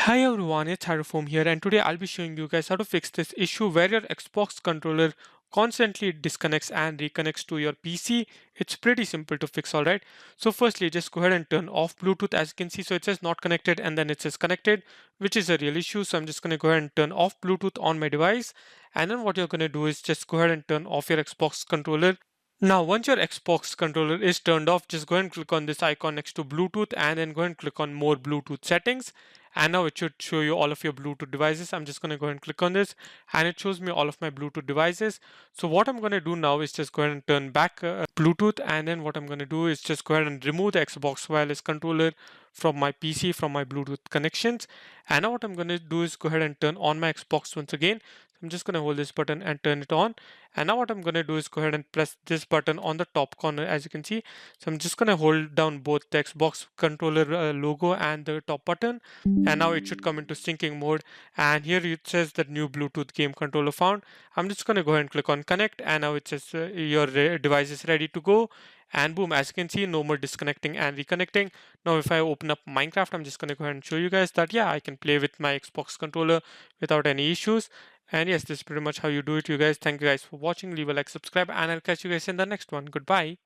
Hi everyone, it's Harufom here, and today I'll be showing you guys how to fix this issue where your Xbox controller constantly disconnects and reconnects to your PC. It's pretty simple to fix, alright? So firstly, just go ahead and turn off Bluetooth. As you can see, so it says not connected and then it says connected, which is a real issue. So I'm just going to go ahead and turn off Bluetooth on my device. And then what you're going to do is just go ahead and turn off your Xbox controller. Now, once your Xbox controller is turned off, just go ahead and click on this icon next to Bluetooth and then go ahead and click on more Bluetooth settings. And now it should show you all of your Bluetooth devices. I'm just going to go ahead and click on this and it shows me all of my Bluetooth devices. So what I'm going to do now is just go ahead and turn back Bluetooth, and then what I'm going to do is just go ahead and remove the Xbox wireless controller from my PC, from my Bluetooth connections. And now what I'm going to do is go ahead and turn on my Xbox once again. I'm just going to hold this button and turn it on. And now what I'm going to do is go ahead and press this button on the top corner, as you can see. So I'm just going to hold down both the Xbox controller logo and the top button. And now it should come into syncing mode. And here it says that new Bluetooth game controller found. I'm just going to go ahead and click on connect. And now it says your device is ready to go. And boom, as you can see, no more disconnecting and reconnecting. Now if I open up Minecraft, I'm just going to go ahead and show you guys that yeah, I can play with my Xbox controller without any issues. And yes, this is pretty much how you do it, you guys. Thank you guys for watching. Leave a like, subscribe, and I'll catch you guys in the next one. Goodbye.